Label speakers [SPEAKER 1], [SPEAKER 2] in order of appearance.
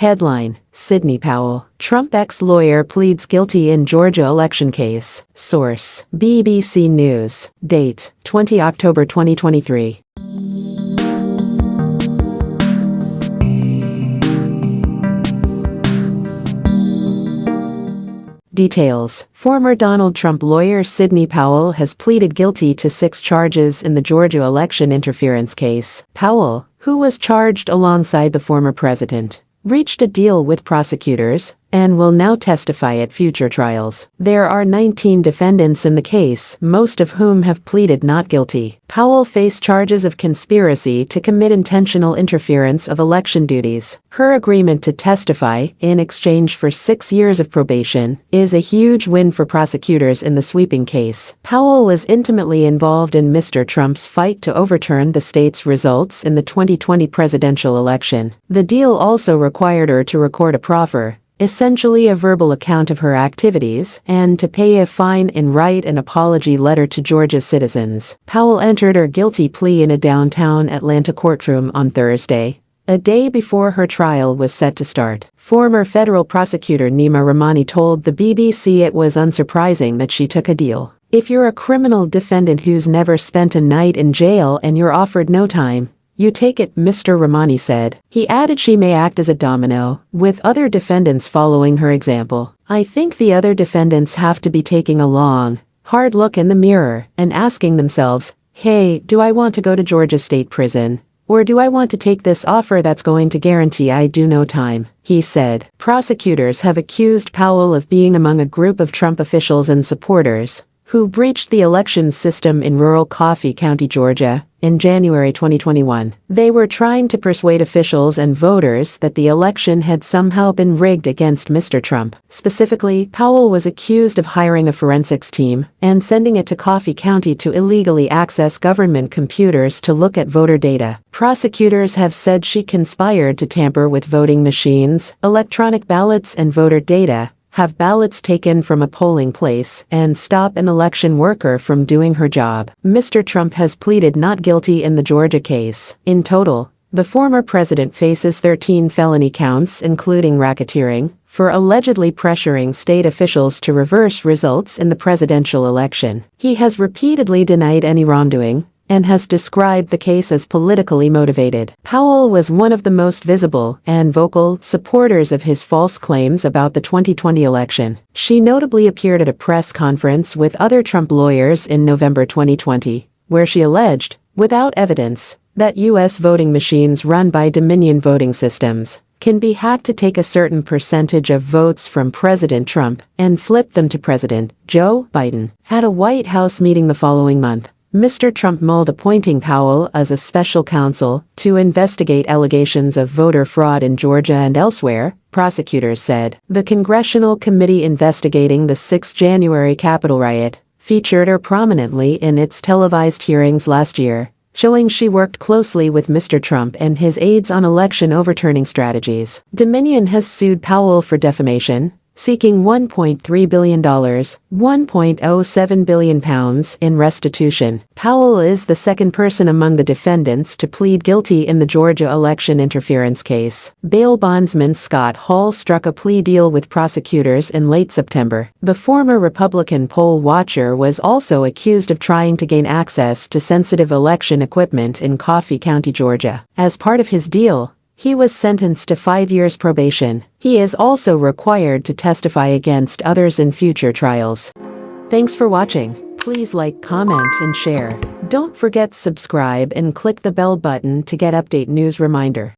[SPEAKER 1] Headline: Sidney Powell, Trump ex-lawyer pleads guilty in Georgia election case. Source: BBC News. Date: 20 October 2023. Details: Former Donald Trump lawyer Sidney Powell has pleaded guilty to 6 charges in the Georgia election interference case. Powell, who was charged alongside the former president, reached a deal with prosecutors and will now testify at future trials. There are 19 defendants in the case, most of whom have pleaded not guilty. Powell faced charges of conspiracy to commit intentional interference of election duties. Her agreement to testify, in exchange for 6 years of probation, is a huge win for prosecutors in the sweeping case. Powell was intimately involved in Mr. Trump's fight to overturn the state's results in the 2020 presidential election. The deal also required her to record a proffer, essentially a verbal account of her activities, and to pay a fine and write an apology letter to Georgia's citizens. Powell entered her guilty plea in a downtown Atlanta courtroom on Thursday, a day before her trial was set to start. Former federal prosecutor Nima Rahmani told the BBC it was unsurprising that she took a deal. "If you're a criminal defendant who's never spent a night in jail and you're offered no time, you take it," Mr. Rahmani said. He added she may act as a domino, with other defendants following her example. "I think the other defendants have to be taking a long, hard look in the mirror and asking themselves, hey, do I want to go to Georgia State Prison? Or do I want to take this offer that's going to guarantee I do no time?" he said. Prosecutors have accused Powell of being among a group of Trump officials and supporters who breached the election system in rural Coffee County, Georgia, in January 2021. They were trying to persuade officials and voters that the election had somehow been rigged against Mr. Trump. Specifically, Powell was accused of hiring a forensics team and sending it to Coffee County to illegally access government computers to look at voter data. Prosecutors have said she conspired to tamper with voting machines, electronic ballots, and voter data, have ballots taken from a polling place, and stop an election worker from doing her job. Mr. Trump has pleaded not guilty in the Georgia case. In total, the former president faces 13 felony counts, including racketeering, for allegedly pressuring state officials to reverse results in the presidential election. He has repeatedly denied any wrongdoing and has described the case as politically motivated. Powell was one of the most visible and vocal supporters of his false claims about the 2020 election. She notably appeared at a press conference with other Trump lawyers in November 2020, where she alleged, without evidence, that U.S. voting machines run by Dominion voting systems can be hacked to take a certain percentage of votes from President Trump and flip them to President Joe Biden. At a White House meeting the following month, Mr. Trump mulled appointing Powell as a special counsel to investigate allegations of voter fraud in Georgia and elsewhere, prosecutors said. The congressional committee investigating the 6 January Capitol riot featured her prominently in its televised hearings last year, showing she worked closely with Mr. Trump and his aides on election overturning strategies. Dominion has sued Powell for defamation, seeking $1.3 billion, £1.07 billion in restitution. Powell is the second person among the defendants to plead guilty in the Georgia election interference case. Bail bondsman Scott Hall struck a plea deal with prosecutors in late September. The former Republican poll watcher was also accused of trying to gain access to sensitive election equipment in Coffee County, Georgia. As part of his deal, he was sentenced to 5 years probation. He is also required to testify against others in future trials. Thanks for watching. Please like, comment, and share. Don't forget to subscribe and click the bell button to get update news reminder.